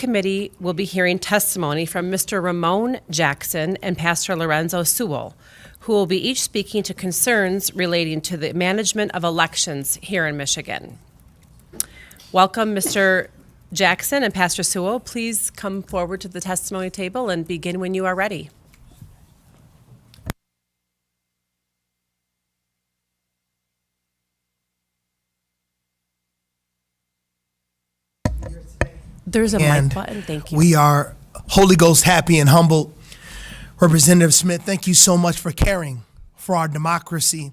committee will be hearing testimony from Mr. Ramon Jackson and Pastor Lorenzo Sewell, who will be each speaking to concerns relating to the management of elections here in Michigan. Welcome, Mr. Jackson and Pastor Sewell. Please come forward to the testimony table and begin when you are ready. There's a mic button. Thank you. We are Holy Ghost happy and humbled. Representative Smith, thank you so much for caring for our democracy.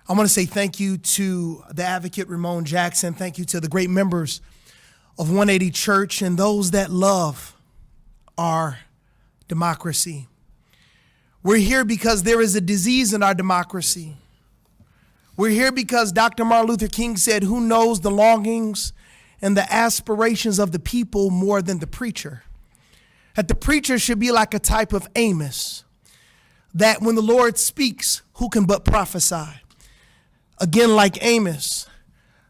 I want to say thank you to the advocate Ramon Jackson. Thank you to the great members of 180 Church and those that love our democracy. We're here because there is a disease in our democracy. We're here because Dr. Martin Luther King said, "Who knows the longings and the aspirations of the people more than the preacher?" That the preacher should be like a type of Amos, that when the Lord speaks, who can but prophesy? Again, like Amos,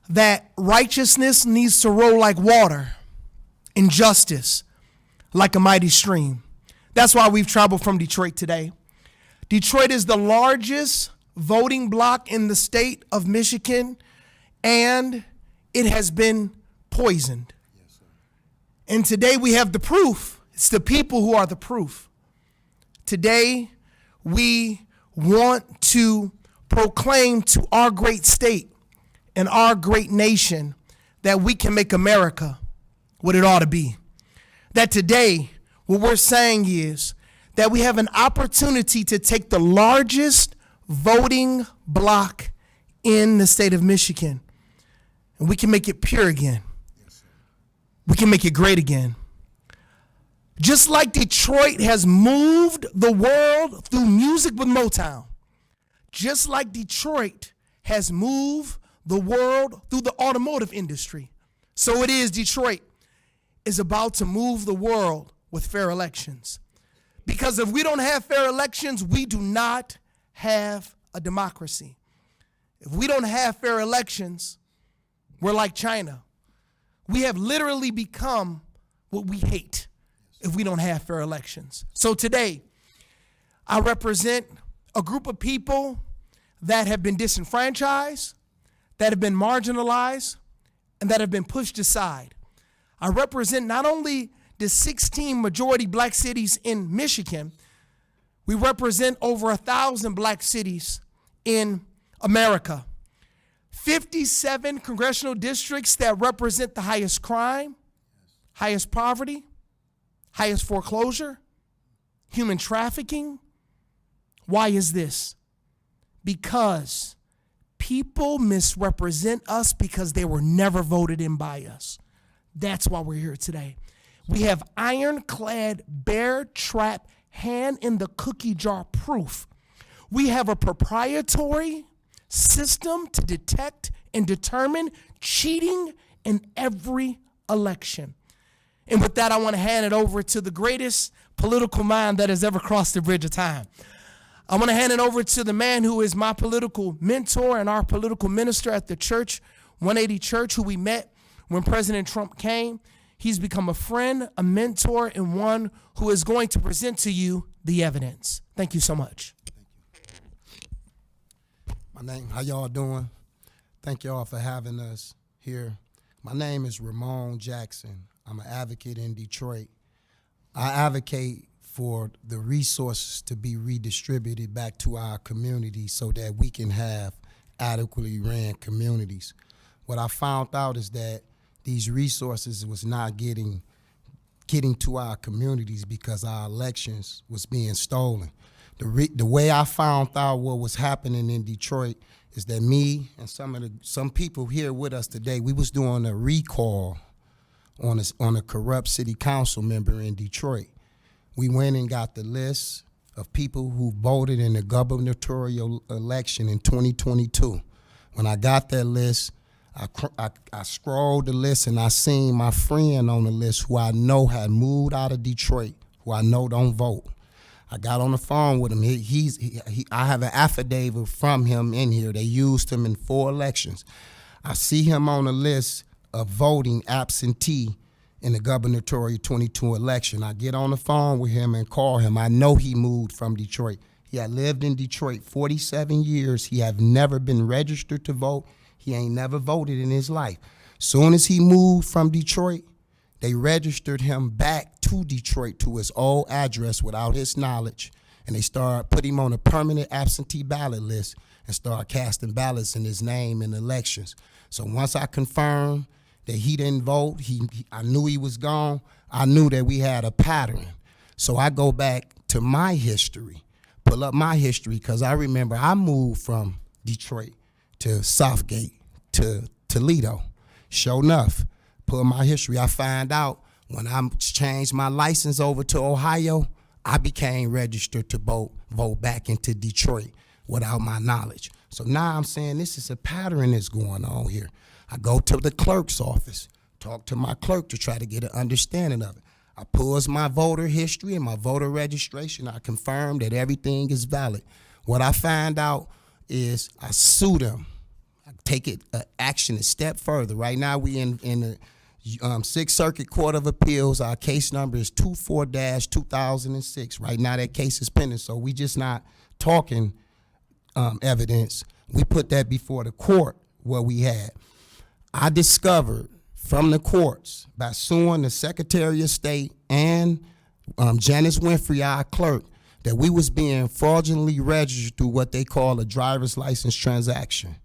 that righteousness needs to roll like water, and justice like a mighty stream. That's why we've traveled from Detroit today. Detroit is the largest voting bloc in the state of Michigan, and it has been poisoned. Yes, sir. And today we have the proof. It's the people who are the proof. Today we want to proclaim to our great state and our great nation that we can make America what it ought to be. That today what we're saying is that we have an opportunity to take the largest voting bloc in the state of Michigan, and we can make it pure again. We can make it great again. Just like Detroit has moved the world through music with Motown, just like Detroit has moved the world through the automotive industry, so it is Detroit is about to move the world with fair elections. Because if we don't have fair elections, we do not have a democracy. If we don't have fair elections, we're like China. We have literally become what we hate if we don't have fair elections. So today, I represent a group of people that have been disenfranchised, that have been marginalized, and that have been pushed aside. I represent not only the 16 majority black cities in Michigan, we represent over 1,000 black cities in America. 57 congressional districts that represent the highest crime, highest poverty, highest foreclosure, human trafficking. Why is this? Because people misrepresent us because they were never voted in by us. That's why we're here today. We have ironclad, bear trap, hand in the cookie jar proof. We have a proprietary system to detect and determine cheating in every election. And with that, I want to hand it over to the greatest political mind that has ever crossed the bridge of time. I want to hand it over to the man who is my political mentor and our political minister at the church, 180 Church, who we met when President Trump came. He's become a friend, a mentor, and one who is going to present to you the evidence. Thank you so much. My name, how y'all doing? Thank y'all for having us here. My name is Ramon Jackson. I'm an advocate in Detroit. I advocate for the resources to be redistributed back to our community so that we can have adequately ran communities. What I found out is that these resources was not getting to our communities because our elections was being stolen. The way I found out what was happening in Detroit is that me and some people here with us today, we was doing a recall on a corrupt city council member in Detroit. We went and got the list of people who voted in the gubernatorial election in 2022. When I got that list, I scrolled the list and I seen my friend on the list who I know had moved out of Detroit, who I know don't vote. I got on the phone with him. I have an affidavit from him in here. They used him in 4 elections. I see him on the list of voting absentee in the gubernatorial 22 election. I get on the phone with him and call him. I know he moved from Detroit. He had lived in Detroit 47 years. He have never been registered to vote. He ain't never voted in his life. Soon as he moved from Detroit, they registered him back to Detroit to his old address without his knowledge, and they started put him on a permanent absentee ballot list and started casting ballots in his name in elections. So once I confirmed that he didn't vote, I knew he was gone. I knew that we had a pattern. So I go back to my history, pull up my history, because I remember I moved from Detroit to Southgate to Toledo. Sure enough, pull my history, I find out when I changed my license over to Ohio, I became registered to vote back into Detroit without my knowledge. So now I'm saying this is a pattern that's going on here. I go to the clerk's office, talk to my clerk to try to get an understanding of it. I pulls my voter history and my voter registration. I confirm that everything is valid. What I find out is I sue them. I take it action a step further. Right now we in the Sixth Circuit Court of Appeals. Our case number is 24-2006. Right now that case is pending, so we just not talking evidence. We put that before the court where we had. I discovered from the courts by suing the Secretary of State and Janice Winfrey, our clerk, that we was being fraudulently registered through what they call a driver's license transaction.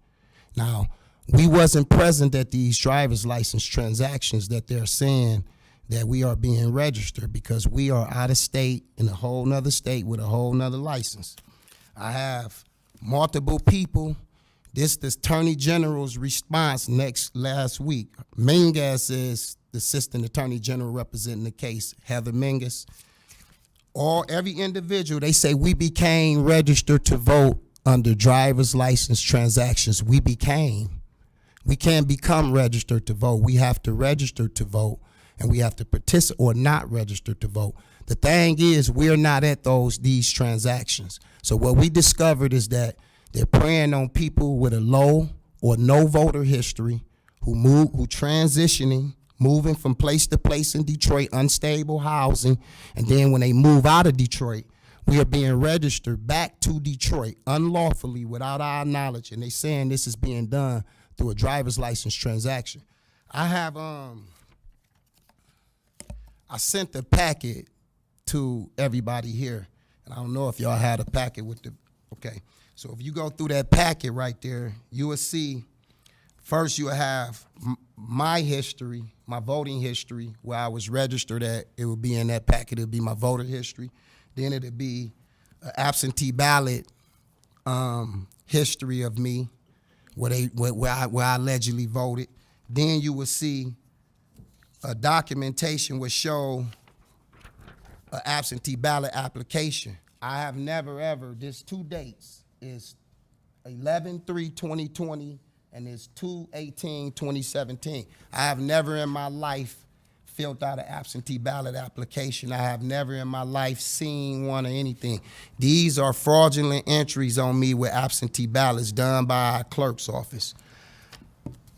Now, we wasn't present at these driver's license transactions that they're saying that we are being registered, because we are out of state in a whole nother state with a whole nother license. I have multiple people. This the Attorney General's response last week. Mingus is the Assistant Attorney General representing the case, Heather Mingus. Every individual, they say we became registered to vote under driver's license transactions. We can't become registered to vote. We have to register to vote, and we have to participate or not register to vote. The thing is, we're not at these transactions. So what we discovered is that they're preying on people with a low or no voter history who transitioning, moving from place to place in Detroit, unstable housing, and then when they move out of Detroit, we are being registered back to Detroit unlawfully without our knowledge, and they saying this is being done through a driver's license transaction. I have I sent the packet to everybody here, and I don't know if y'all had a packet with okay. So if you go through that packet right there, you will see, first you will have my history, my voting history, where I was registered at. It would be in that packet. It would be my voter history. Then it would be an absentee ballot history of me, where I allegedly voted. Then you will see a documentation would show an absentee ballot application. I have never ever, there's two dates. Is 11/3/2020 and it's 2/18/2017. I have never in my life filled out an absentee ballot application. I have never in my life seen one or anything. These are fraudulent entries on me with absentee ballots done by our clerk's office.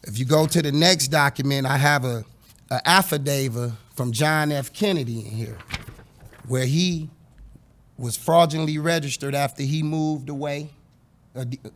If you go to the next document, I have a affidavit from John F. Kennedy in here, where he was fraudulently registered after he moved away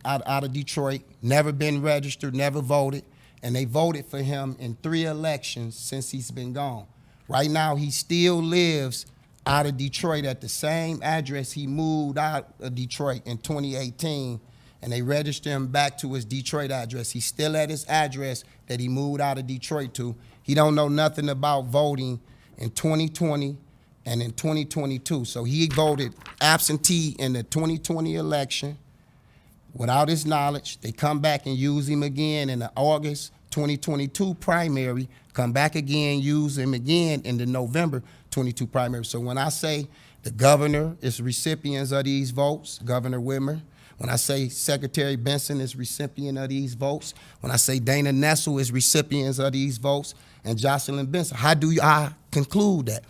out of Detroit, never been registered, never voted, and they voted for him in 3 elections since he's been gone. Right now, he still lives out of Detroit at the same address he moved out of Detroit in 2018, and they registered him back to his Detroit address. He's still at his address that he moved out of Detroit to. He don't know nothing about voting in 2020 and in 2022. So he voted absentee in the 2020 election without his knowledge. They come back and use him again in the August 2022 primary, come back again, use him again in the November 22 primary. So when I say the governor is recipients of these votes, Governor Whitmer, when I say Secretary Benson is recipient of these votes, when I say Dana Nessel is recipients of these votes, and Jocelyn Benson, how do I conclude that?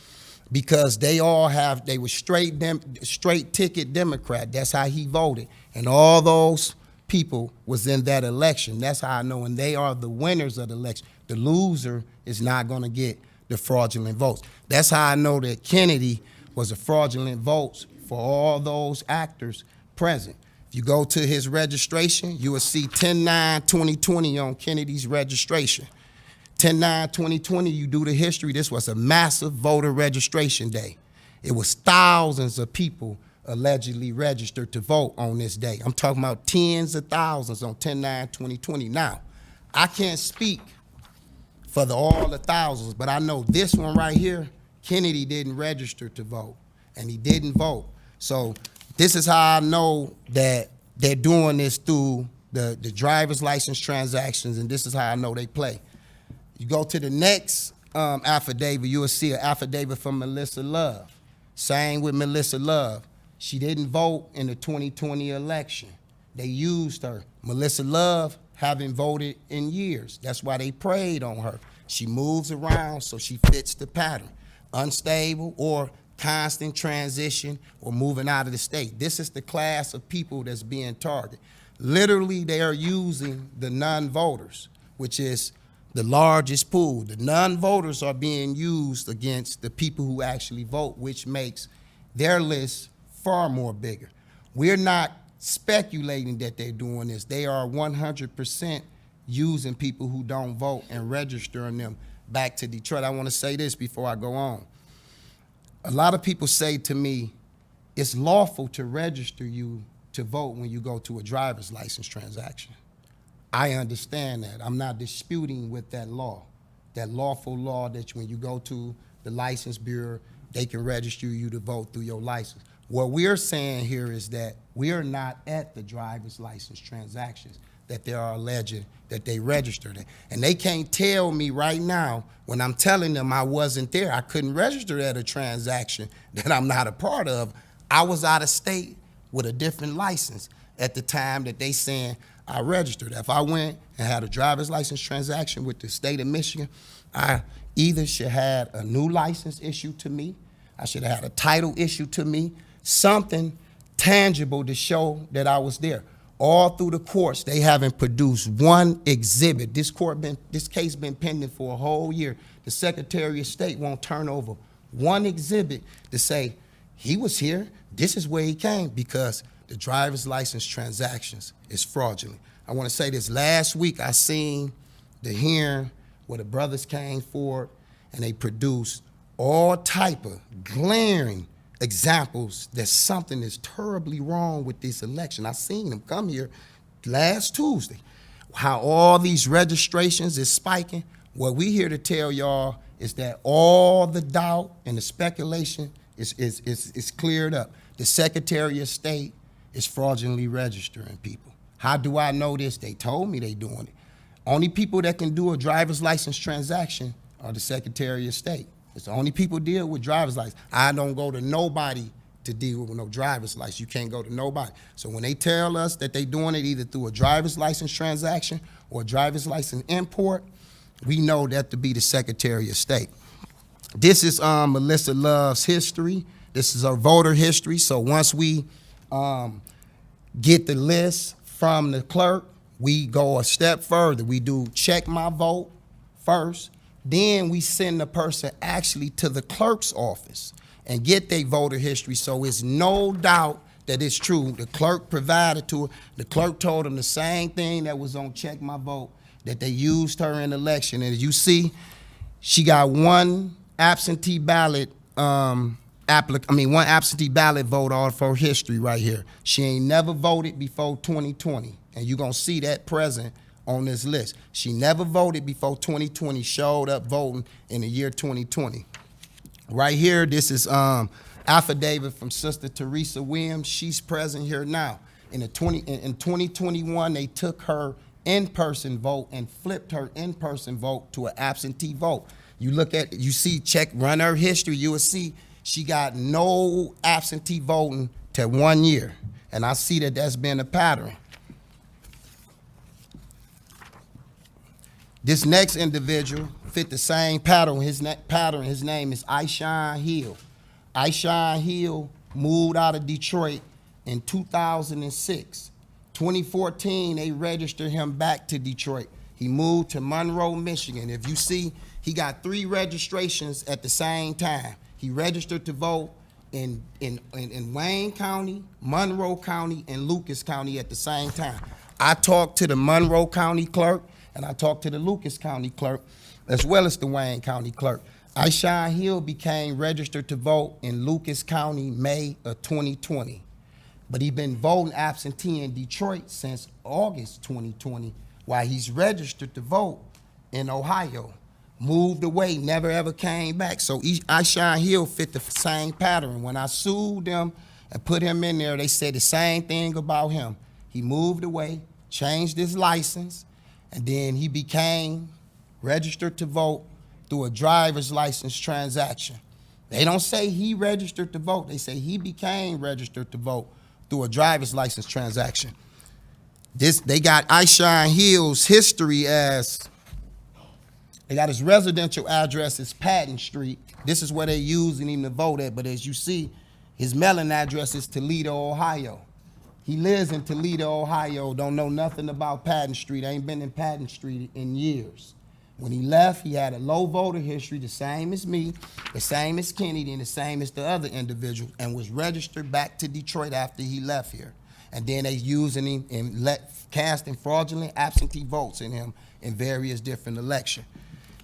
Because they were straight ticket Democrat. That's how he voted. And all those people was in that election. That's how I know. And they are the winners of the election. The loser is not going to get the the fraudulent votes. That's how I know that Kennedy was a fraudulent vote for all those actors present. If you go to his registration, you will see 10/9/2020 on Kennedy's registration. 10/9/2020, you do the history, this was a massive voter registration day. It was thousands of people allegedly registered to vote on this day. I'm talking about tens of thousands on 10/9/2020. Now, I can't speak for all the thousands, but I know this one right here, Kennedy didn't register to vote, and he didn't vote. So this is how I know that they're doing this through the driver's license transactions, and this is how I know they play. You go to the next affidavit, you will see an affidavit from Melissa Love. Same with Melissa Love. She didn't vote in the 2020 election. They used her. Melissa Love haven't voted in years. That's why they preyed on her. She moves around, so she fits the pattern. Unstable or constant transition or moving out of the state. This is the class of people that's being targeted. Literally, they are using the non-voters, which is the largest pool. The non-voters are being used against the people who actually vote, which makes their list far more bigger. We're not speculating that they're doing this. They are 100% using people who don't vote and registering them back to Detroit. I want to say this before I go on. A lot of people say to me, it's lawful to register you to vote when you go to a driver's license transaction. I understand that. I'm not disputing with that law, that lawful law that when you go to the license bureau, they can register you to vote through your license. What we're saying here is that we are not at the driver's license transactions that they are alleging that they registered it. And they can't tell me right now when I'm telling them I wasn't there. I couldn't register at a transaction that I'm not a part of. I was out of state with a different license at the time that they saying I registered. If I went and had a driver's license transaction with the state of Michigan, I either should have had a new license issued to me, I should have had a title issued to me, something tangible to show that I was there. All through the courts, they haven't produced one exhibit. This case been pending for a whole year. The Secretary of State won't turn over one exhibit to say, he was here, this is where he came, because the driver's license transactions is fraudulent. I want to say this, last week I seen the hearing where the brothers came forward and they produced all type of glaring examples that something is terribly wrong with this election. I seen them come here last Tuesday, how all these registrations is spiking. What we here to tell y'all is that all the doubt and the speculation is cleared up. The Secretary of State is fraudulently registering people. How do I know this? They told me they doing it. Only people that can do a driver's license transaction are the Secretary of State. It's the only people deal with driver's license. I don't go to nobody to deal with no driver's license. You can't go to nobody. So when they tell us that they doing it either through a driver's license transaction or a driver's license import, we know that to be the Secretary of State. This is Melissa Love's history. This is her voter history. So once we get the list from the clerk, we go a step further. We do check my vote first. Then we send the person actually to the clerk's office and get their voter history, so it's no doubt that it's true. The clerk provided to her. The clerk told them the same thing that was on Check My Vote, that they used her in the election. And as you see, she got one absentee ballot one absentee ballot vote off her history right here. She ain't never voted before 2020, and you're gonna see that present on this list. She never voted before 2020, showed up voting in the year 2020. Right here, this is affidavit from Sister Teresa Williams. She's present here now. In 2021, they took her in-person vote and flipped her in-person vote to an absentee vote. You see, run her history, you will see she got no absentee voting to 1 year. And I see that that's been a pattern. This next individual fit the same pattern. His name is Ishan Hill. Ishan Hill moved out of Detroit in 2006. 2014, they registered him back to Detroit. He moved to Monroe, Michigan. If you see He got 3 registrations at the same time. He registered to vote in Wayne County, Monroe County, and Lucas County at the same time. I talked to the Monroe County clerk, and I talked to the Lucas County clerk, as well as the Wayne County clerk. Ishon Hill became registered to vote in Lucas County May of 2020. But he's been voting absentee in Detroit since August 2020, while he's registered to vote in Ohio. Moved away, never ever came back. So Ishon Hill fit the same pattern. When I sued them and put him in there, they said the same thing about him. He moved away, changed his license, and then he became registered to vote through a driver's license transaction. They don't say he registered to vote. They say he became registered to vote through a driver's license transaction. They got Ishon Hill's history as, they got his residential address as Patton Street. This is where they using him to vote at, but as you see, his mailing address is Toledo, Ohio. He lives in Toledo, Ohio, don't know nothing about Patton Street, ain't been in Patton Street in years. When he left, he had a low voter history, the same as me, the same as Kennedy, and the same as the other individuals, and was registered back to Detroit after he left here. And then they using him and casting fraudulent absentee votes in him in various different elections.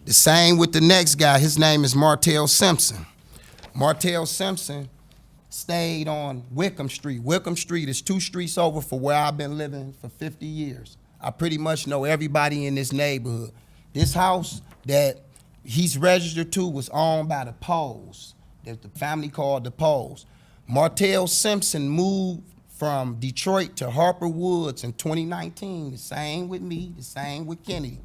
The same with the next guy, his name is Martell Simpson. Martell Simpson stayed on Wickham Street. Wickham Street is 2 streets over from where I've been living for 50 years. I pretty much know everybody in this neighborhood. This house that he's registered to was owned by the Poles. There's the family called the Poles. Martell Simpson moved from Detroit to Harper Woods in 2019. The same with me, the same with Kennedy.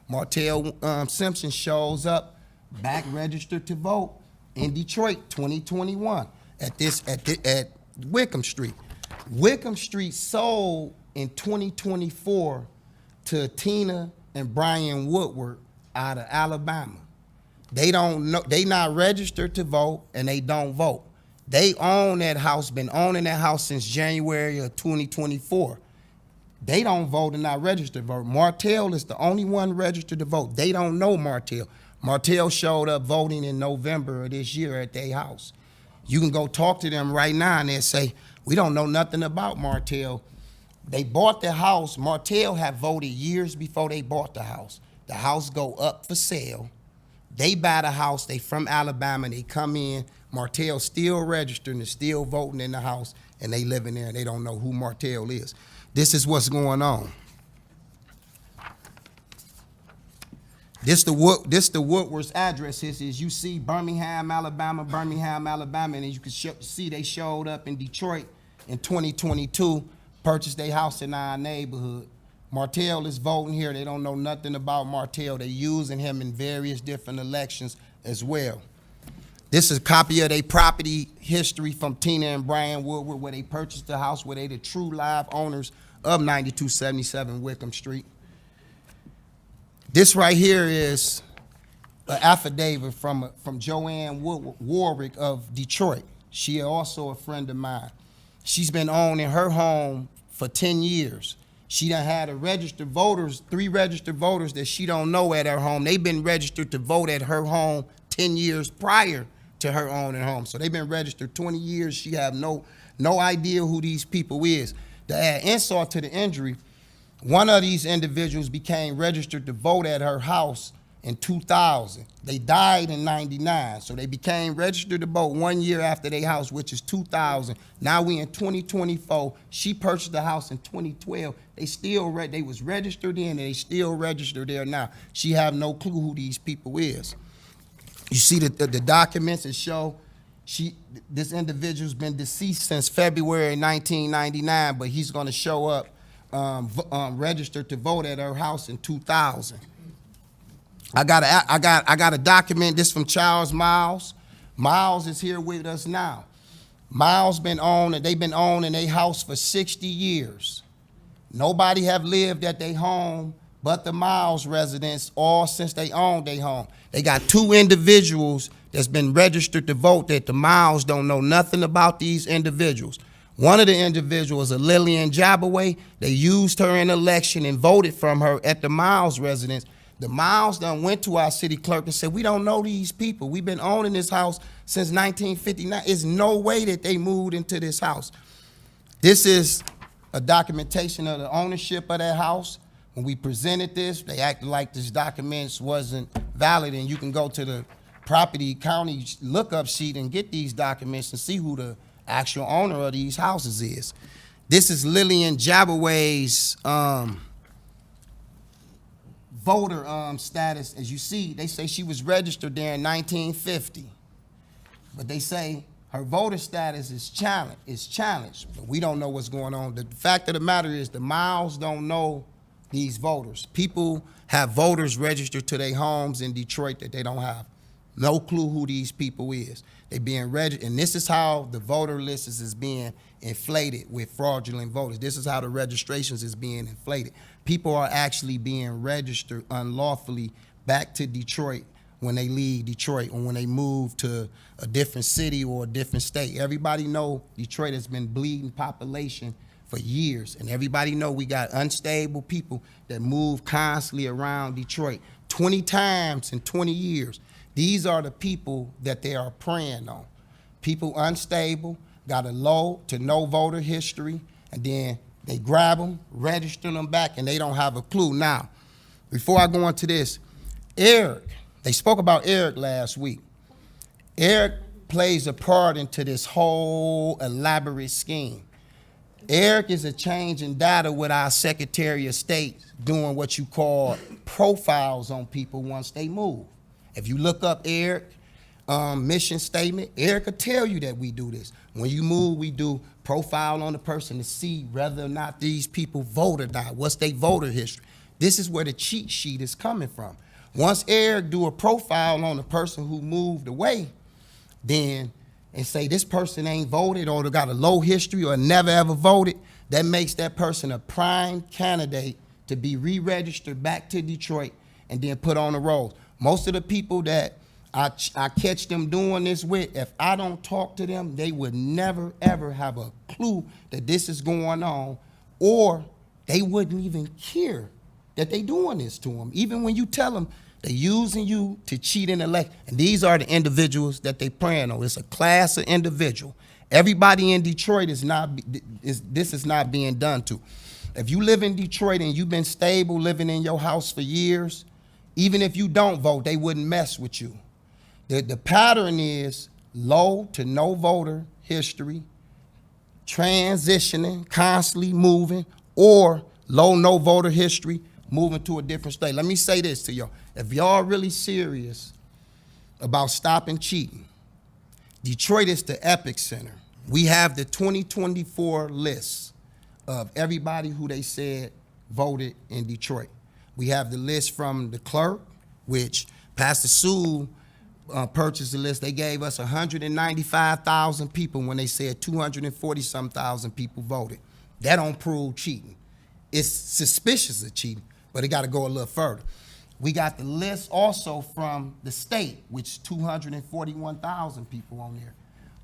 Martell Simpson shows up back registered to vote in Detroit 2021 at Wickham Street. Wickham Street sold in 2024 to Tina and Brian Woodward out of Alabama. They don't know, they not registered to vote, and they don't vote. They own that house, been owning that house since January of 2024. They don't vote and not registered to vote. Martell is the only one registered to vote. They don't know Martell. Martell showed up voting in November of this year at their house. You can go talk to them right now and they'll say, we don't know nothing about Martell. They bought the house. Martell had voted years before they bought the house. The house go up for sale. They buy the house. They from Alabama. They come in. Martell still registered and still voting in the house, and they living there and they don't know who Martell is. This is what's going on. This the Woodward's address. This is, you see Birmingham, Alabama, and you can see they showed up in Detroit in 2022, purchased their house in our neighborhood. Martell is voting here. They don't know nothing about Martell. They using him in various different elections as well. This is a copy of their property history from Tina and Brian Woodward, where they purchased the house, where they the true live owners of 9277 Wickham Street. This right here is an affidavit from Joanne Warwick of Detroit. She also a friend of mine. She's been owning her home for 10 years. She done had a registered voters, 3 registered voters that she don't know at her home. They've been registered to vote at her home 10 years prior to her owning home. So they've been registered 20 years. She have no idea who these people is. To add insult to the injury, one of these individuals became registered to vote at her house in 2000. They died in 99, so they became registered to vote 1 year after their house, which is 2000. Now we in 2024. She purchased the house in 2012. They was registered in, and they still registered there now. She have no clue who these people is. You see the documents that show this individual's been deceased since February 1999, but he's gonna show up registered to vote at her house in 2000. I got a document. This from Charles Miles. Miles is here with us now. Miles they've been owning their house for 60 years. Nobody have lived at their home but the Miles residents all since they owned their home. They got 2 individuals that's been registered to vote that the Miles don't know nothing about these individuals. One of the individuals, a Lillian Jabaway, they used her in election and voted from her at the Miles residence. The Miles done went to our city clerk and said, we don't know these people. We've been owning this house since 1959. There's no way that they moved into this house. This is a documentation of the ownership of that house. When we presented this, they acted like this document wasn't valid, and you can go to the property county lookup sheet and get these documents and see who the actual owner of these houses is. This is Lillian Jabberway's voter status. As you see, they say she was registered there in 1950, but they say her voter status is challenged. But we don't know what's going on. The fact of the matter is the Miles don't know these voters. People have voters registered to their homes in Detroit that they don't have no clue who these people is. They being registered, and this is how the voter list is being inflated with fraudulent voters. This is how the registrations is being inflated. People are actually being registered unlawfully back to Detroit when they leave Detroit or when they move to a different city or a different state. Everybody know Detroit has been bleeding population for years, and everybody know we got unstable people that move constantly around Detroit 20 times in 20 years. These are the people that they are preying on. People unstable, got a low to no voter history, and then they grab them, register them back, and they don't have a clue. Now, before I go into this, Eric, they spoke about Eric last week. Eric plays a part into this whole elaborate scheme. Eric is a change in data with our Secretary of State doing what you call profiles on people once they move. If you look up Eric mission statement, Eric will tell you that we do this. When you move, we do profile on the person to see whether or not these people vote or not. What's their voter history? This is where the cheat sheet is coming from. Once Eric do a profile on the person who moved away, then and say this person ain't voted or they got a low history or never ever voted, that makes that person a prime candidate to be re-registered back to Detroit and then put on the rolls. Most of the people that I catch them doing this with, if I don't talk to them, they would never ever have a clue that this is going on, or they wouldn't even care that they doing this to them. Even when you tell them they're using you to cheat in election. And these are the individuals that they preying on. It's a class of individual. Everybody in Detroit this is not being done to. If you live in Detroit and you've been stable living in your house for years, even if you don't vote, they wouldn't mess with you. The pattern is low to no voter history, transitioning, constantly moving, or low, no voter history, moving to a different state. Let me say this to y'all. If y'all really serious about stopping cheating, Detroit is the epicenter. We have the 2024 list of everybody who they said voted in Detroit. We have the list from the clerk, which Pastor Sewell purchased the list. They gave us 195,000 people when they said 240-some thousand people voted. That don't prove cheating. It's suspicious of cheating, but it got to go a little further. We got the list also from the state, which 241,000 people on there.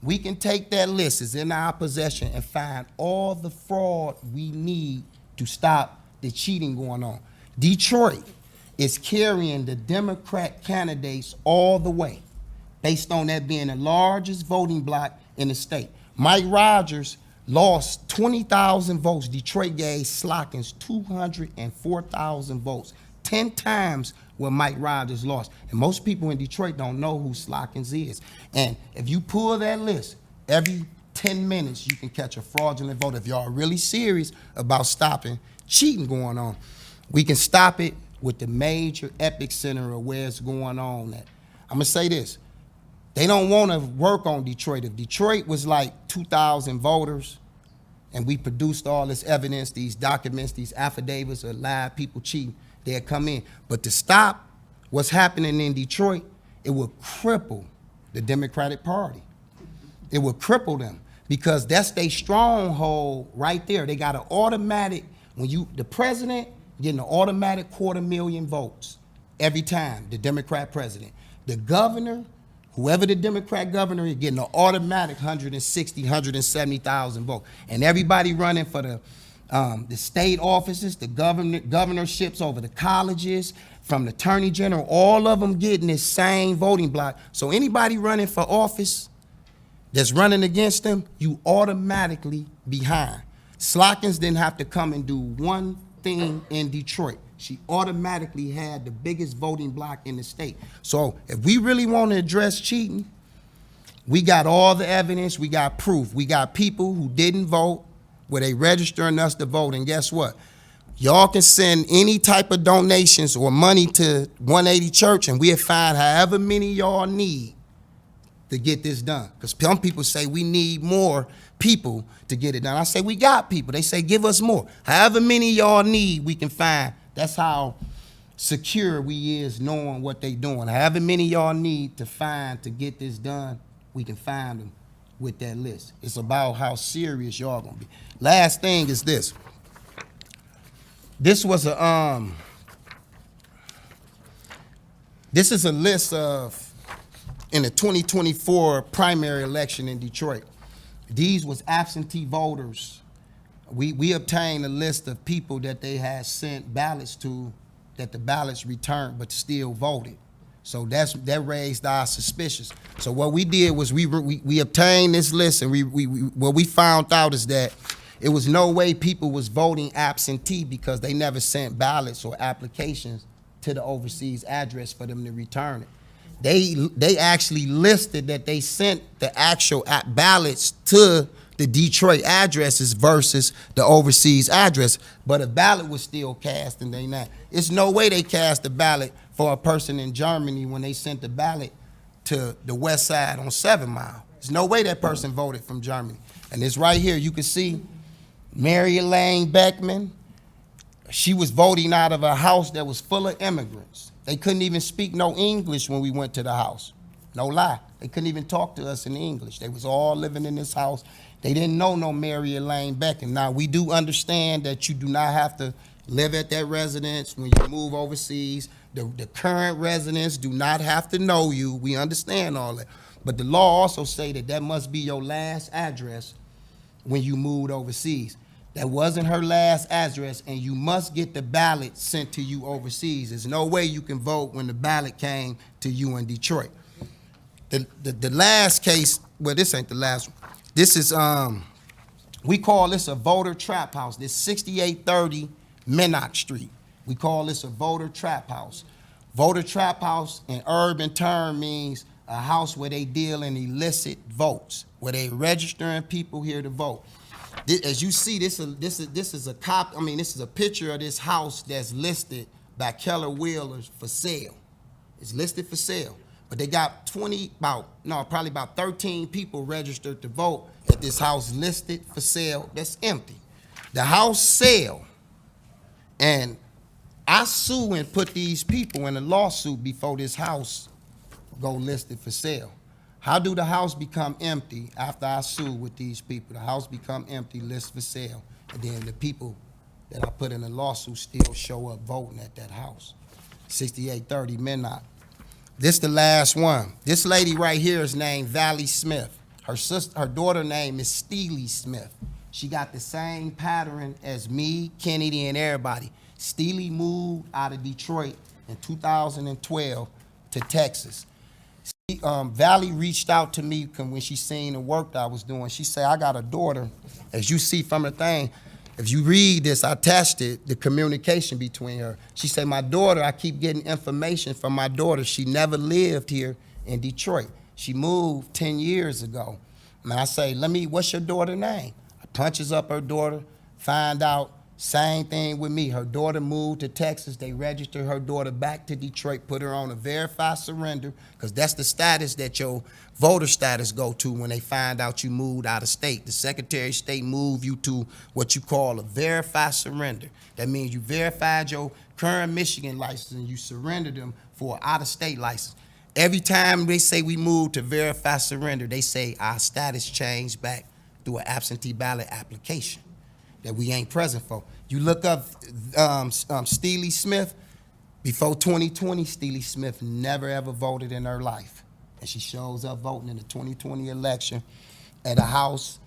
We can take that list, it's in our possession, and find all the fraud we need to stop the cheating going on. Detroit is carrying the Democrat candidates all the way, based on that being the largest voting bloc in the state. Mike Rogers lost 20,000 votes. Detroit gave Slockins 204,000 votes, 10 times what Mike Rogers lost. And most people in Detroit don't know who Slockins is. And if you pull that list, every 10 minutes you can catch a fraudulent vote. If y'all are really serious about stopping cheating going on, we can stop it with the major epic center of where it's going on at. I'm gonna say this. They don't want to work on Detroit. If Detroit was like 2,000 voters and we produced all this evidence, these documents, these affidavits of live people cheating, they'd come in. But to stop what's happening in Detroit, it will cripple the Democratic Party. It will cripple them because that's their stronghold right there. They got an automatic, the president getting an automatic 250,000 votes every time, the Democrat president. The governor, whoever the Democrat governor is, getting an automatic 160,000, 170,000 votes. And everybody running for the the state offices, the governorships over the colleges, from the attorney general, all of them getting this same voting block. So anybody running for office that's running against them, you automatically behind. Slockins didn't have to come and do one thing in Detroit. She automatically had the biggest voting block in the state. So if we really want to address cheating, we got all the evidence, we got proof. We got people who didn't vote, where they registering us to vote, and guess what? Y'all can send any type of donations or money to 180 Church, and we'll find however many y'all need to get this done. Because some people say we need more people to get it done. I say we got people. They say give us more. However many y'all need, we can find. That's how secure we is knowing what they doing. However many y'all need to find to get this done, we can find them with that list. It's about how serious y'all gonna be. Last thing is this. This was this is a list of, in the 2024 primary election in Detroit. These was absentee voters. We obtained a list of people that they had sent ballots to, that the ballots returned but still voted. So that raised our suspicions. So what we did was we obtained this list, and what we found out is that it was no way people was voting absentee because they never sent ballots or applications to the overseas address for them to return it. They actually listed that they sent the actual ballots to the Detroit addresses versus the overseas address, but a ballot was still cast and they not. It's no way they cast a ballot for a person in Germany when they sent the ballot to the west side on 7 Mile. There's no way that person voted from Germany. And it's right here, you can see Mary Elaine Beckman. She was voting out of a house that was full of immigrants. They couldn't even speak no English when we went to the house. No lie. They couldn't even talk to us in English. They was all living in this house. They didn't know no Mary Elaine Beckman. Now, we do understand that you do not have to live at that residence when you move overseas. The current residents do not have to know you. We understand all that. But the law also say that that must be your last address when you moved overseas. That wasn't her last address, and you must get the ballot sent to you overseas. There's no way you can vote when the ballot came to you in Detroit. The last case, well, this ain't the last one. This is, we call this a voter trap house. This 6830 Minnock Street. We call this a voter trap house. Voter trap house in urban term means a house where they deal in illicit votes, where they registering people here to vote. As you see, this is a picture of this house that's listed by Keller Wheelers for sale. It's listed for sale, but they got probably about 13 people registered to vote at this house listed for sale that's empty. The house sale, and I sue and put these people in a lawsuit before this house go listed for sale. How do the house become empty after I sue with these people? The house become empty, list for sale, and then the people that I put in a lawsuit still show up voting at that house. 6830 Minnock. This the last one. This lady right here is named Valley Smith. Her daughter name is Steely Smith. She got the same pattern as me, Kennedy, and everybody. Steely moved out of Detroit in 2012 to Texas. Valley reached out to me when she seen the work that I was doing. She said, I got a daughter. As you see from the thing, if you read this, I attached it, the communication between her. She said, my daughter, I keep getting information from my daughter. She never lived here in Detroit. She moved 10 years ago. And I say, what's your daughter's name? I punches up her daughter, find out, same thing with me. Her daughter moved to Texas. They registered her daughter back to Detroit, put her on a verified surrender, because that's the status that your voter status go to when they find out you moved out of state. The Secretary of State move you to what you call a verified surrender. That means you verified your current Michigan license and you surrendered them for an out-of-state license. Every time they say we move to verified surrender, they say our status changed back through an absentee ballot application that we ain't present for. You look up Steely Smith, before 2020, Steely Smith never ever voted in her life. And she shows up voting in the 2020 election at a house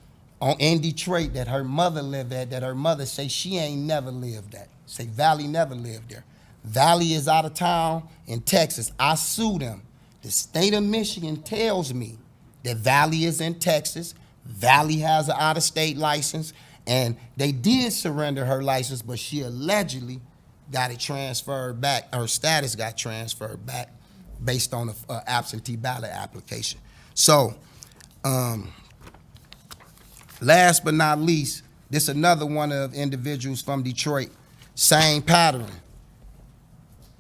in Detroit that her mother lived at, that her mother say she ain't never lived at. Say Valley never lived there. Valley is out of town in Texas. I sue them. The state of Michigan tells me that Valley is in Texas. Valley has an out-of-state license, and they did surrender her license, but she allegedly got it transferred back. Her status got transferred back based on an absentee ballot application. So, last but not least, this another one of individuals from Detroit, same pattern.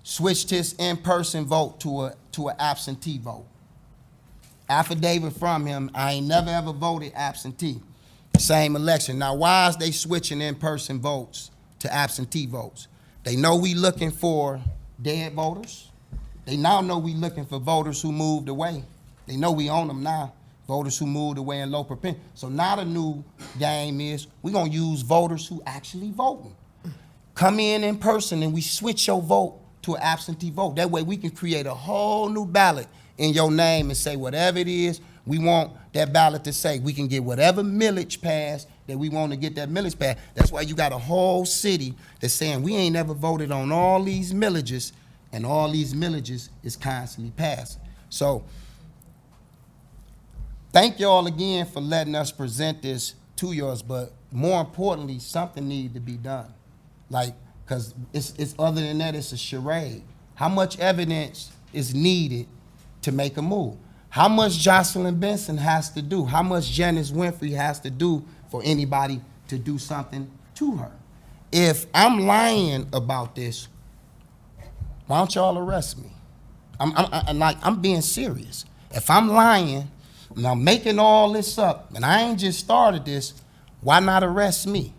Switched his in-person vote to an absentee vote. Affidavit from him, I ain't never ever voted absentee. Same election. Now, why is they switching in-person votes to absentee votes? They know we looking for dead voters. They now know we looking for voters who moved away. They know we own them now, voters who moved away in low propensity. So now the new game is we're gonna use voters who actually voting. Come in person and we switch your vote to an absentee vote. That way we can create a whole new ballot in your name and say whatever it is we want that ballot to say. We can get whatever millage passed that we want to get that millage passed. That's why you got a whole city that's saying we ain't never voted on all these millages, and all these millages is constantly passing. So thank y'all again for letting us present this to yours, but more importantly, something needs to be done. Like, because it's other than that, it's a charade. How much evidence is needed to make a move? How much Jocelyn Benson has to do? How much Janice Winfrey has to do for anybody to do something to her? If I'm lying about this, why don't y'all arrest me? I'm being serious. If I'm lying and I'm making all this up and I ain't just started this, why not arrest me?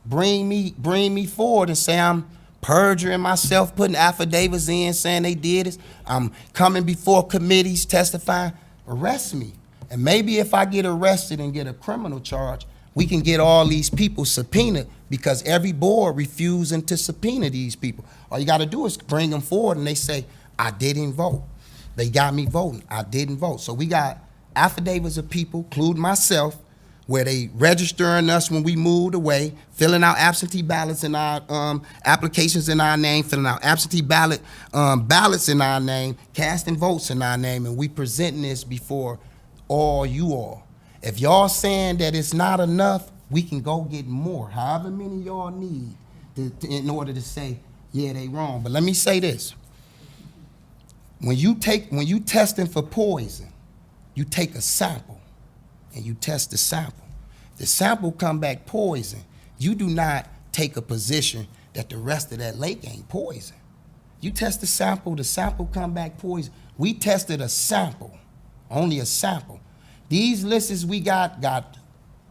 Bring me forward and say I'm perjuring myself, putting affidavits in saying they did this. I'm coming before committees testifying. Arrest me. And maybe if I get arrested and get a criminal charge, we can get all these people subpoenaed, because every board refusing to subpoena these people. All you got to do is bring them forward and they say, I didn't vote. They got me voting. I didn't vote. So we got affidavits of people, including myself, where they registering us when we moved away, filling out absentee ballots in our applications in our name, filling out absentee ballots in our name, casting votes in our name, and we presenting this before all you all. If y'all saying that it's not enough, we can go get more, however many y'all need in order to say, yeah, they wrong. But let me say this. When you testing for poison, you take a sample and you test the sample. The sample come back poison. You do not take a position that the rest of that lake ain't poison. You test the sample come back poison. We tested a sample, only a sample. These lists we got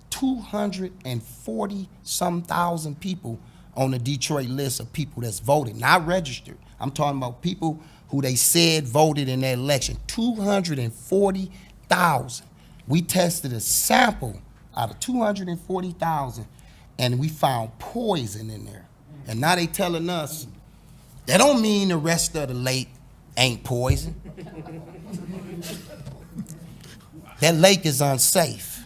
240-some thousand people on the Detroit list of people that's voted, not registered. I'm talking about people who they said voted in that election, 240,000. We tested a sample out of 240,000, and we found poison in there. And now they telling us, that don't mean the rest of the lake ain't poison. That lake is unsafe.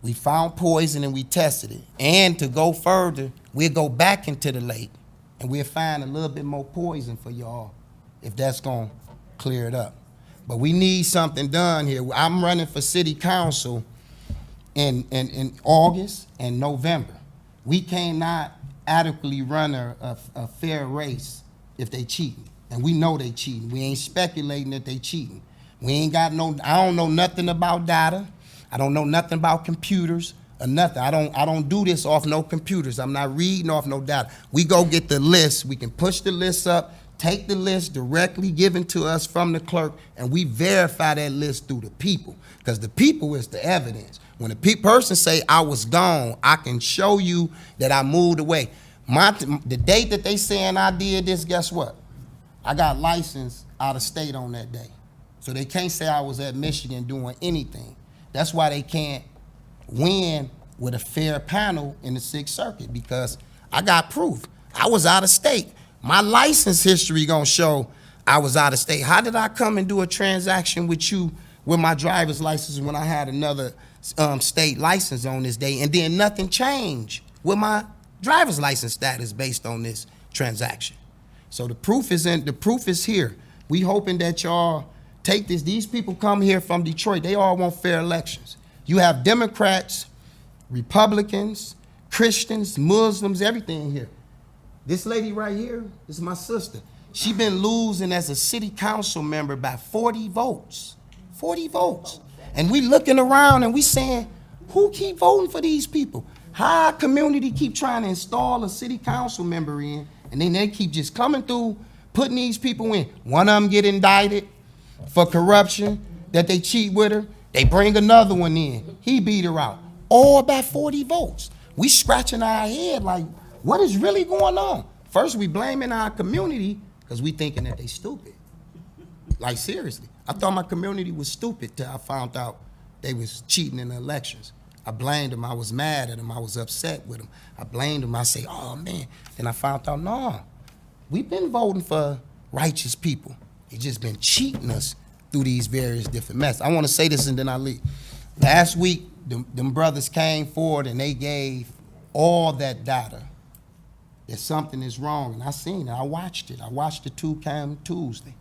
We found poison and we tested it. And to go further, we'll go back into the lake and we'll find a little bit more poison for y'all, if that's gonna clear it up. But we need something done here. I'm running for city council in August and November. We cannot adequately run a fair race if they cheating. And we know they cheating. We ain't speculating that they cheating. We ain't got I don't know nothing about data. I don't know nothing about computers or nothing. I don't do this off no computers. I'm not reading off no data. We go get the list. We can push the list up, take the list directly given to us from the clerk, and we verify that list through the people, because the people is the evidence. When a person say I was gone, I can show you that I moved away. The date that they saying I did this, guess what? I got licensed out of state on that day. So they can't say I was at Michigan doing anything. That's why they can't win with a fair panel in the Sixth Circuit, because I got proof. I was out of state. My license history gonna show I was out of state. How did I come and do a transaction with you with my driver's license when I had another state license on this day, and then nothing changed with my driver's license status based on this transaction. So the proof is here. We hoping that y'all take this. These people come here from Detroit. They all want fair elections. You have Democrats, Republicans, Christians, Muslims, everything here. This lady right here is my sister. She been losing as a city council member by 40 votes. 40 votes. And we looking around and we saying, who keep voting for these people? How our community keep trying to install a city council member in, and then they keep just coming through, putting these people in. One of them get indicted for corruption, that they cheat with her. They bring another one in. He beat her out. All by 40 votes. We scratching our head like, what is really going on? First, we blaming our community because we thinking that they stupid. Like, seriously. I thought my community was stupid till I found out they was cheating in the elections. I blamed them. I was mad at them. I was upset with them. I blamed them. I say, oh, man. Then I found out, no, we've been voting for righteous people. They just been cheating us through these various different methods. I want to say this and then I leave. Last week, them brothers came forward and they gave all that data that something is wrong. And I seen it. I watched it. I watched the two come Tuesday.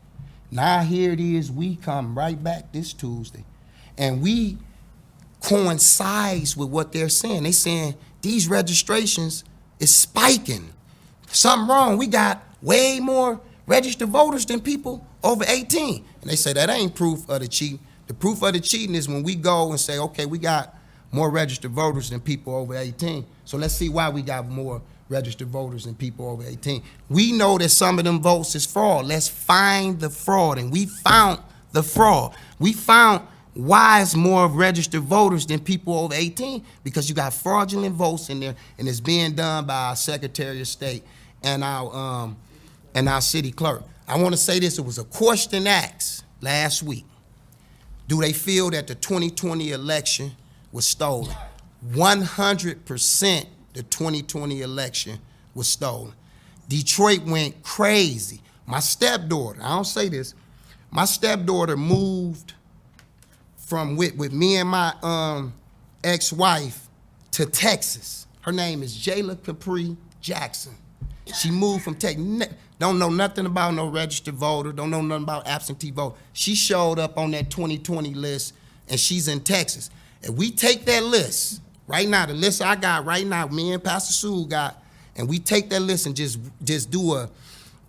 Now here it is, we come right back this Tuesday, and we coincides with what they're saying. They saying these registrations is spiking. Something wrong. We got way more registered voters than people over 18. And they say that ain't proof of the cheating. The proof of the cheating is when we go and say, okay, we got more registered voters than people over 18. So let's see why we got more registered voters than people over 18. We know that some of them votes is fraud. Let's find the fraud. And we found the fraud. We found why it's more registered voters than people over 18, because you got fraudulent votes in there, and it's being done by our Secretary of State and our city clerk. I want to say this. It was a question asked last week. Do they feel that the 2020 election was stolen? 100% the 2020 election was stolen. Detroit went crazy. My stepdaughter, I don't say this, my stepdaughter moved from with me and my ex-wife to Texas. Her name is Jayla Capri Jackson. She moved from Texas. Don't know nothing about no registered voter, don't know nothing about absentee vote. She showed up on that 2020 list, and she's in Texas. And we take that list, right now, the list I got right now, me and Pastor Sewell got, and we take that list and just do a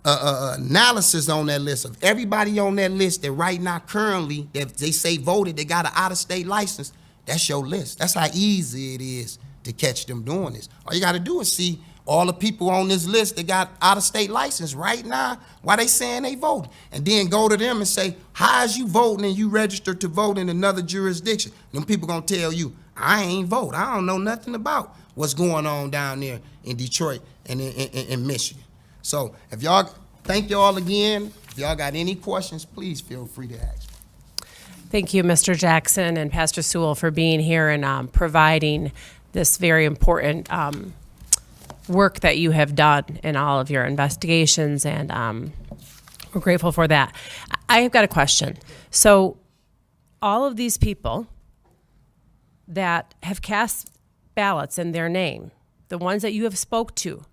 analysis on that list of everybody on that list that right now currently, that they say voted, they got an out-of-state license. That's your list. That's how easy it is to catch them doing this. All you gotta do is see all the people on this list that got out-of-state license right now, why they saying they voted, and then go to them and say, how is you voting and you registered to vote in another jurisdiction? Them people gonna tell you, I ain't vote. I don't know nothing about what's going on down there in Detroit and in Michigan. So if y'all, thank y'all again. If y'all got any questions, please feel free to ask. Thank you, Mr. Jackson and Pastor Sewell, for being here and providing this very important work that you have done in all of your investigations, and we're grateful for that. I have got a question. So all of these people that have cast ballots in their name, the ones that you have spoke to,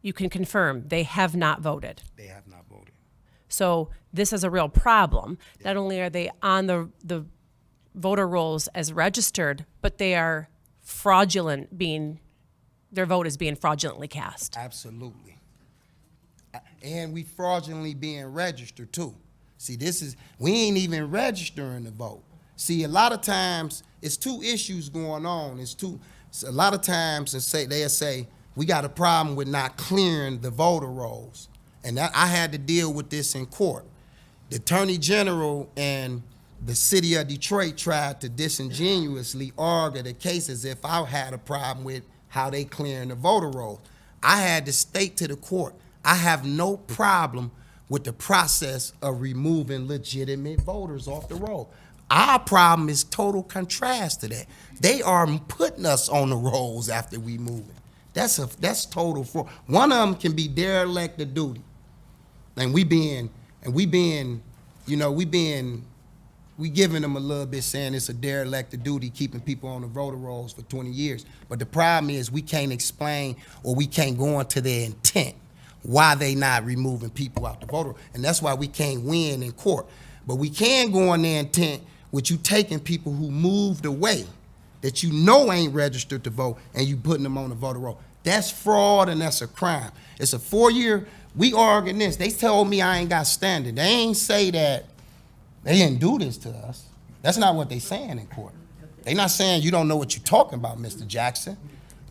you can confirm they have not voted. They have not voted. So this is a real problem. Not only are they on the voter rolls as registered, but they are fraudulent, their vote is being fraudulently cast. Absolutely. And we fraudulently being registered too. See, we ain't even registering the vote. See, a lot of times it's two issues going on. A lot of times they'll say, we got a problem with not clearing the voter rolls. And I had to deal with this in court. The Attorney General and the city of Detroit tried to disingenuously argue the case as if I had a problem with how they clearing the voter rolls. I had to state to the court, I have no problem with the process of removing legitimate voters off the roll. Our problem is total contrast to that. They are putting us on the rolls after we move it. That's total fraud. One of them can be derelict of duty, and we being we giving them a little bit, saying it's a derelict of duty, keeping people on the voter rolls for 20 years. But the problem is we can't explain, or we can't go into their intent, why they not removing people out the voter roll. And that's why we can't win in court. But we can go on their intent with you taking people who moved away, that you know ain't registered to vote, and you putting them on the voter roll. That's fraud, and that's a crime. It's a 4-year, we arguing this. They told me I ain't got standing. They ain't say that they didn't do this to us. That's not what they saying in court. They not saying you don't know what you're talking about, Mr. Jackson.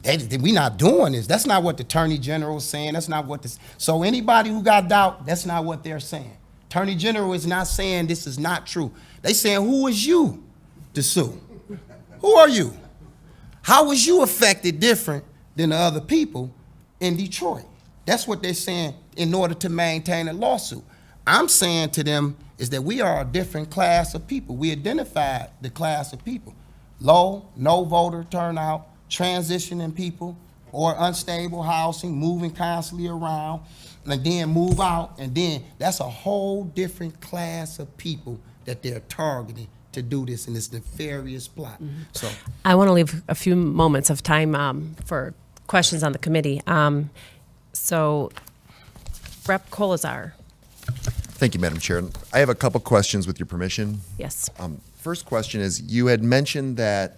We not doing this. That's not what the Attorney General is saying. That's not what this. So anybody who got doubt, that's not what they're saying. Attorney General is not saying this is not true. They saying, who is you to sue? Who are you? How was you affected different than the other people in Detroit? That's what they're saying in order to maintain a lawsuit. I'm saying to them is that we are a different class of people. We identified the class of people. Low, no voter turnout, transitioning people, or unstable housing, moving constantly around, and then move out, and then that's a whole different class of people that they're targeting to do this in this nefarious plot. So I want to leave a few moments of time for questions on the committee. So, Rep. Colazar. Thank you, Madam Chair. I have a couple questions with your permission. Yes. First question is, you had mentioned that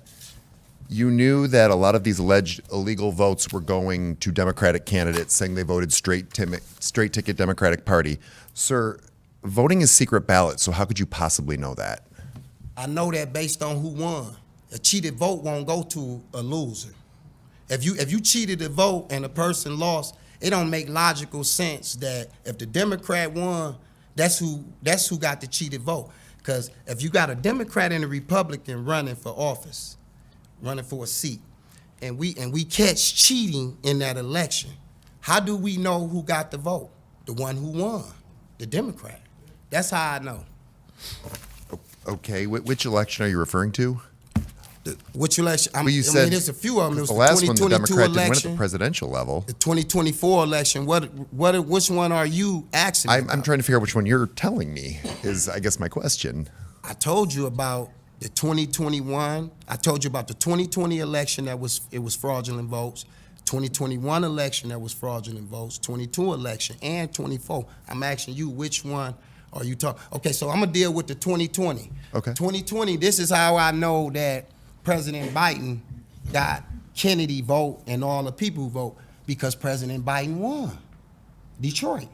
you knew that a lot of these alleged illegal votes were going to Democratic candidates, saying they voted straight ticket Democratic Party. Sir, voting is secret ballot, so how could you possibly know that? I know that based on who won. A cheated vote won't go to a loser. If you cheated a vote and a person lost, it don't make logical sense that if the Democrat won, that's who got the cheated vote. Because if you got a Democrat and a Republican running for office, running for a seat, and we catch cheating in that election, how do we know who got the vote? The one who won, the Democrat. That's how I know. Okay, which election are you referring to? Which election? Well, you said there's a few of them. It was the last one, the 2022 Democrat didn't win at election, the presidential level. the 2024 election. Which one are you asking me I'm about? trying to figure out which one you're telling me is, I guess, my question. I told you about the 2021. I told you about the 2020 election that was fraudulent votes. 2021 election that was fraudulent votes. 22 election and 24. I'm asking you which one are you talking? Okay, so I'm gonna deal with the 2020. Okay. 2020. This is how I know that President Biden got Kennedy vote and all the people who vote, because President Biden won Detroit.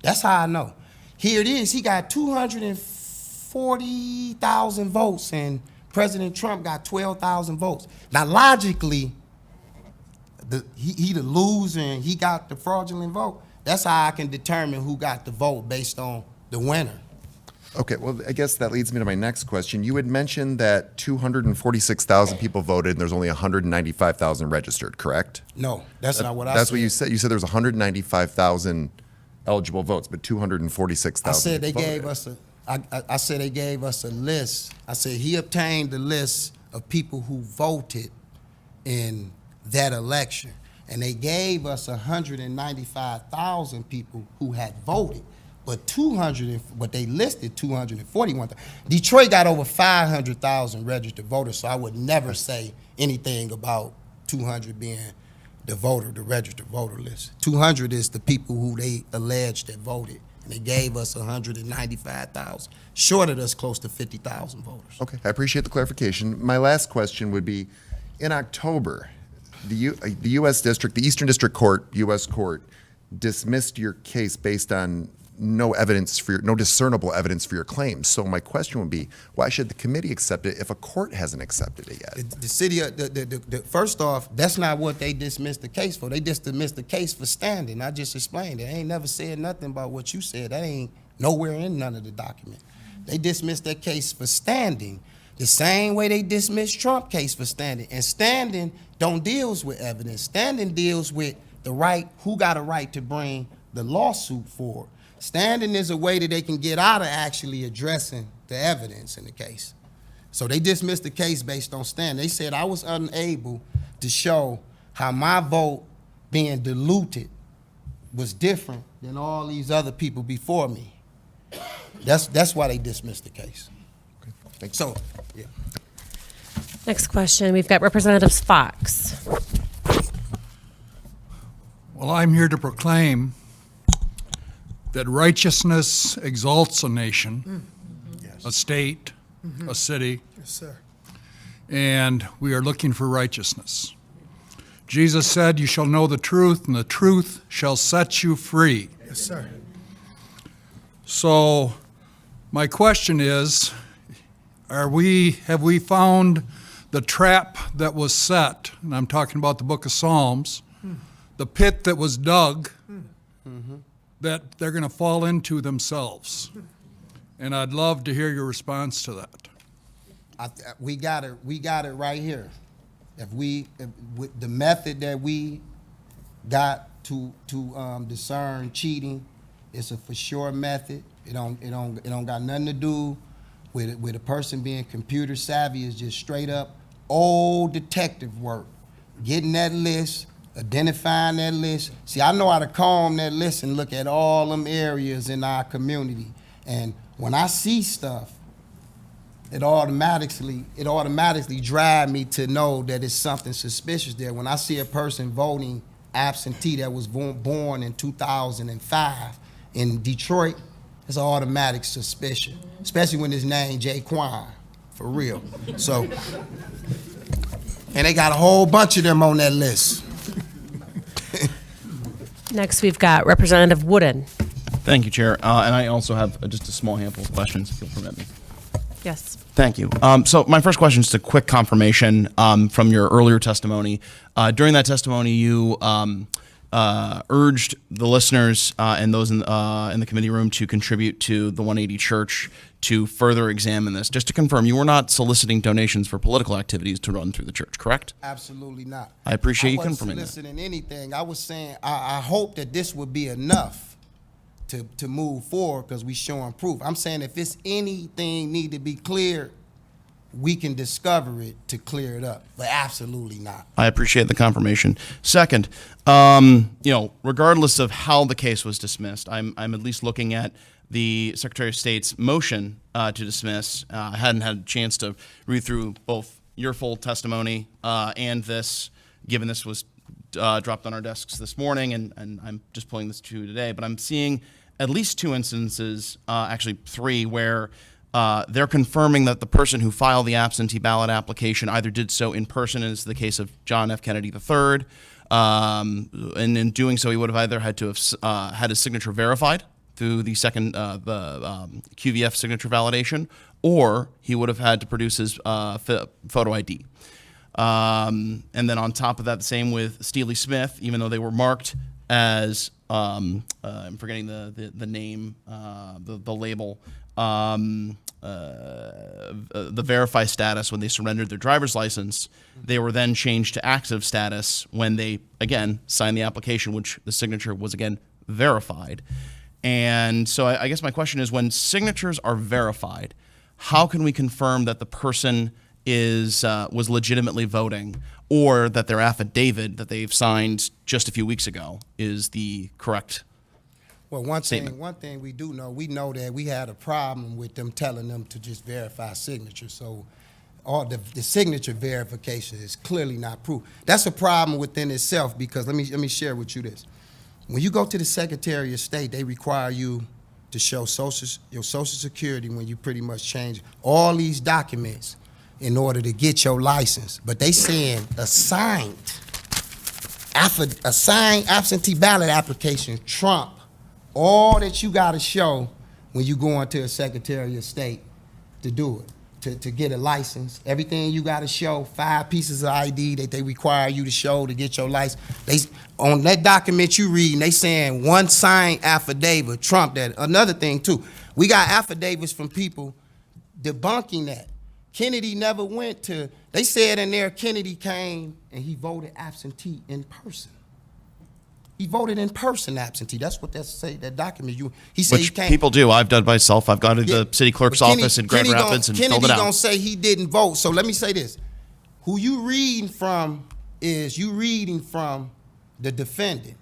That's how I know. Here it is. He got 240,000 votes, and President Trump got 12,000 votes. Now, logically, he the loser and he got the fraudulent vote. That's how I can determine who got the vote based on the winner. Okay, well, I guess that leads me to my next question. You had mentioned that 246,000 people voted and there's only 195,000 registered, correct? No, that's not what I said. That's what you said. You said there was 195,000 eligible votes, but 246,000 I said they voted. gave us I said they gave us a list. I said he obtained the list of people who voted in that election. And they gave us 195,000 people who had voted. But they listed 241,000. Detroit got over 500,000 registered voters, so I would never say anything about 200 being the registered voter list. 200 is the people who they alleged that voted, and they gave us 195,000, shorted us close to 50,000 voters. Okay, I appreciate the clarification. My last question would be, in October, the U.S. District, the Eastern District Court, U.S. Court, dismissed your case based on no discernible evidence for your claims. So my question would be, why should the committee accept it if a court hasn't accepted it yet? The city, first off, that's not what they dismissed the case for. They just dismissed the case for standing. I just explained it. I ain't never said nothing about what you said. That ain't nowhere in none of the document. They dismissed that case for standing the same way they dismissed Trump case for standing. And standing don't deals with evidence. Standing deals with the right, who got a right to bring the lawsuit forward. Standing is a way that they can get out of actually addressing the evidence in the case. So they dismissed the case based on standing. They said I was unable to show how my vote being diluted was different than all these other people before me. That's why they dismissed the case. Thank you. So, yeah. Next question, we've got Representative Fox. Well, I'm here to proclaim that righteousness exalts a nation, a state, a city, Yes, sir. and we are looking for righteousness. Jesus said, "You shall know the truth, and the truth shall set you free." Yes, sir. So, my question is, have we found the trap that was set? And I'm talking about the book of Psalms, the pit that was dug, that they're going to fall into themselves. And I'd love to hear your response to that. We got it right here. If with the method that we got to discern cheating, it's a for sure method. It don't got nothing to do with a person being computer savvy. It's just straight up old detective work. Getting that list, identifying that list. See, I know how to comb that list and look at all them areas in our community. And when I see stuff, it automatically drive me to know that it's something suspicious there. When I see a person voting absentee that was born in 2005 in Detroit, it's an automatic suspicion, especially when his name Jaquan, for real. So, and they got a whole bunch of them on that list. Next, we've got Representative Wooden. Thank you, Chair. And I also have just a small handful of questions, if you'll permit me. Yes. Thank you. So my first question is a quick confirmation from your earlier testimony. During that testimony, you urged the listeners and those in the committee room to contribute to the 180 Church to further examine this. Just to confirm, you were not soliciting donations for political activities to run through the church, correct? Absolutely not. I appreciate you I wasn't confirming that. soliciting anything. I was saying I hope that this would be enough to move forward because we showing proof. I'm saying if it's anything need to be cleared, we can discover it to clear it up, but absolutely not. I appreciate the confirmation. Second, regardless of how the case was dismissed, I'm at least looking at the Secretary of State's motion to dismiss. I hadn't had a chance to read through both your full testimony and this, given this was dropped on our desks this morning, and I'm just pulling this to you today. But I'm seeing at least two instances, actually three, where they're confirming that the person who filed the absentee ballot application either did so in person, as the case of John F. Kennedy III, and in doing so, he would have either had to have had his signature verified through the second QVF signature validation, or he would have had to produce his photo ID. And then on top of that, the same with Steely Smith, even though they were marked as I'm forgetting the name, the label, the verify status when they surrendered their driver's license, they were then changed to active status when they again signed the application, which the signature was again verified. And so I guess my question is, when signatures are verified, how can we confirm that the person was legitimately voting, or that their affidavit that they've signed just a few weeks ago is the correct statement? One thing we do know, we know that we had a problem with them telling them to just verify signatures. So all the signature verification is clearly not proof. That's a problem within itself, because let me share with you this. When you go to the Secretary of State, they require you to show your Social Security when you pretty much change all these documents in order to get your license. But they saying a signed absentee ballot application trump all that you got to show when you go into a Secretary of State to do it. To get a license, everything you got to show, 5 pieces of ID that they require you to show to get your license. On that document you reading, they saying one signed affidavit trump that. Another thing too, we got affidavits from people debunking that. Kennedy never went to, they said in there Kennedy came and he voted absentee in person. He voted in person absentee. That's what that say, that document. He said he Which came. people do. I've done myself. I've gone to the city clerk's office in Grand Rapids and filled it Kennedy out. gonna say he didn't vote. So let me say this. Who you reading from is you reading from the defendant.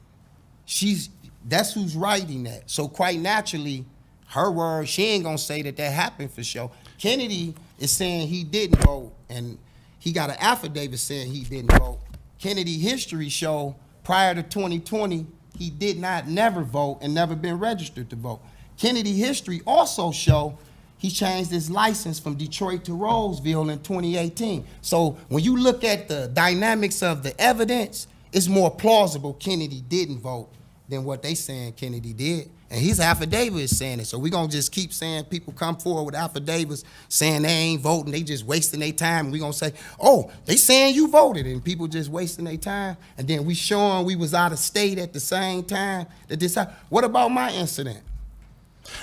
That's who's writing that. So quite naturally, her word, she ain't gonna say that happened for sure. Kennedy is saying he didn't vote, and he got an affidavit saying he didn't vote. Kennedy history show prior to 2020, he did not never vote and never been registered to vote. Kennedy history also show he changed his license from Detroit to Roseville in 2018. So when you look at the dynamics of the evidence, it's more plausible Kennedy didn't vote than what they saying Kennedy did. And his affidavit is saying it. So we're gonna just keep saying people come forward with affidavits saying they ain't voting, they just wasting their time. And we're gonna say, oh, they saying you voted, and people just wasting their time. And then we showing we was out of state at the same time that this happened. What about my incident?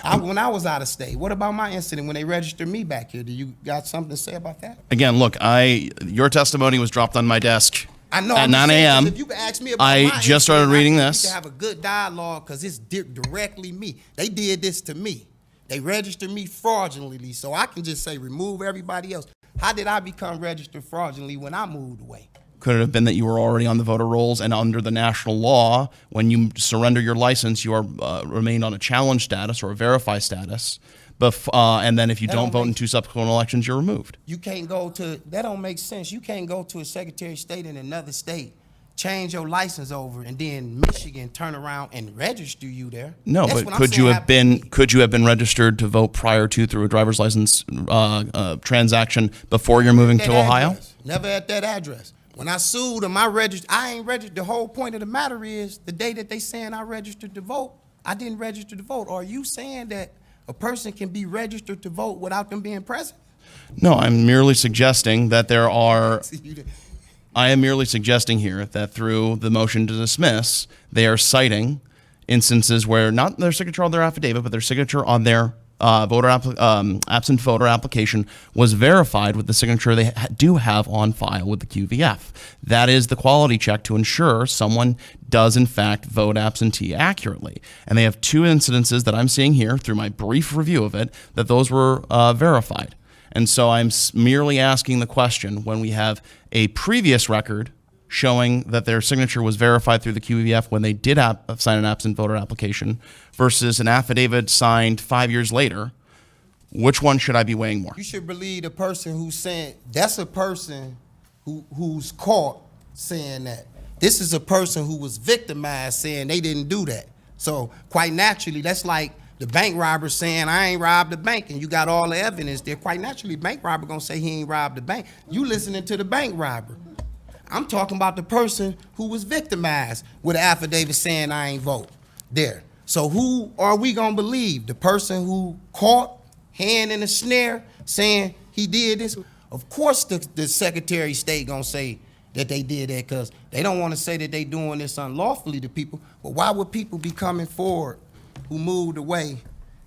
When I was out of state, what about my incident when they registered me back here? Do you got something to say about that? Again, look, your testimony was dropped on my desk I know. at I'm just 9 saying, 'cause a.m. If you could ask me about I my just started incident, reading we this. can have a good dialogue because it's directly me. They did this to me. They registered me fraudulently, so I can just say remove everybody else. How did I become registered fraudulently when I moved away? Could it have been that you were already on the voter rolls, and under the national law, when you surrender your license, you are remained on a challenge status or a verify status, and then if you don't vote in 2 subsequent elections, you're removed. You can't go to, that don't make sense. You can't go to a Secretary of State in another state, change your license over, and then Michigan turn around and register you there. No, That's but what I'm could saying you have happened to me. been registered to vote prior to through a driver's license transaction before you're moving to That Ohio? address. Never at that address. When I sued them, I ain't registered. The whole point of the matter is the day that they saying I registered to vote, I didn't register to vote. Are you saying that a person can be registered to vote without them being present? No, I'm merely suggesting that I am merely suggesting here that through the motion to dismiss, they are citing instances where not their signature on their affidavit, but their signature on their absent voter application was verified with the signature they do have on file with the QVF. That is the quality check to ensure someone does in fact vote absentee accurately. And they have 2 incidences that I'm seeing here through my brief review of it that those were verified. And so I'm merely asking the question, when we have a previous record showing that their signature was verified through the QVF when they did sign an absent voter application versus an affidavit signed 5 years later, which one should I be weighing more? You should believe the person who's saying, that's a person who's caught saying that. This is a person who was victimized saying they didn't do that. So quite naturally, that's like the bank robber saying, I ain't robbed the bank, and you got all the evidence there. Quite naturally, bank robber gonna say he ain't robbed the bank. You listening to the bank robber. I'm talking about the person who was victimized with an affidavit saying I ain't vote there. So who are we gonna believe? The person who caught hand in a snare saying he did this? Of course the Secretary of State gonna say that they did that because they don't want to say that they doing this unlawfully to people. But why would people be coming forward who moved away,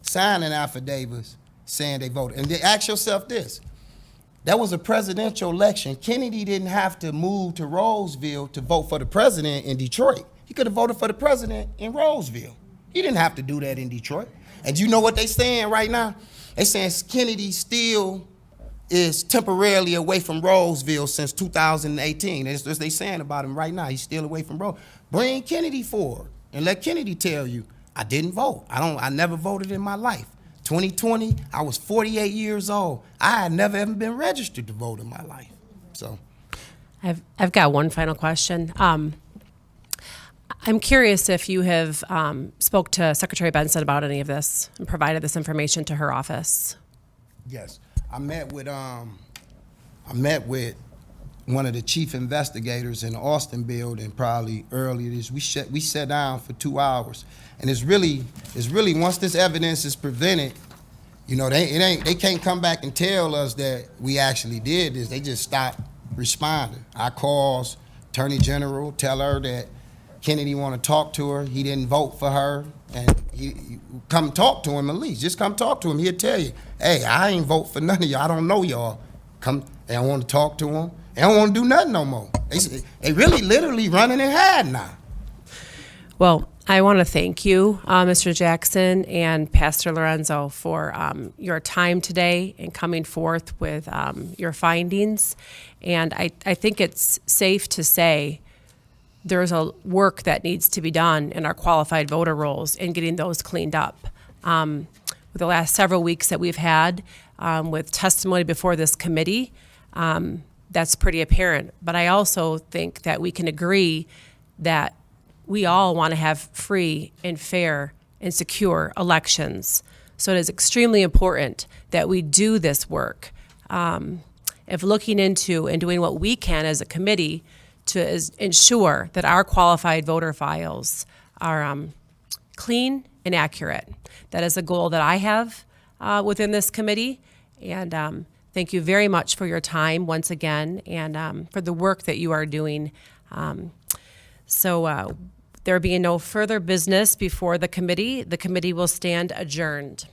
signing affidavits saying they voted? And then ask yourself this. That was a presidential election. Kennedy didn't have to move to Roseville to vote for the president in Detroit. He could have voted for the president in Roseville. He didn't have to do that in Detroit. And you know what they saying right now? They saying Kennedy still is temporarily away from Roseville since 2018. That's what they saying about him right now. He's still away from Roseville. Bring Kennedy forward and let Kennedy tell you, I didn't vote. I never voted in my life. 2020, I was 48 years old. I had never ever been registered to vote in my life. So, I've got one final question. I'm curious if you have spoke to Secretary Benson about any of this and provided this information to her office. yes, I met with one of the chief investigators in the Austin building probably earlier this. We sat down for 2 hours, and it's really once this evidence is presented, you know, they can't come back and tell us that we actually did this. They just stop responding. I calls Attorney General, tell her that Kennedy want to talk to her. He didn't vote for her, and he come talk to him at least. Just come talk to him. He'll tell you, hey, I ain't vote for none of y'all. I don't know y'all. Come, they don't want to talk to him. They don't want to do nothing no more. They really literally running and hiding now. Well, I want to thank you, Mr. Jackson and Pastor Lorenzo, for your time today and coming forth with your findings. And I think it's safe to say there's a work that needs to be done in our qualified voter rolls and getting those cleaned up. With the last several weeks that we've had, with testimony before this committee, that's pretty apparent. But I also think that we can agree that we all want to have free and fair and secure elections. So it is extremely important that we do this work of looking into and doing what we can as a committee to ensure that our qualified voter files are clean and accurate. That is a goal that I have within this committee. And thank you very much for your time once again and for the work that you are doing. So there being no further business before the committee will stand adjourned.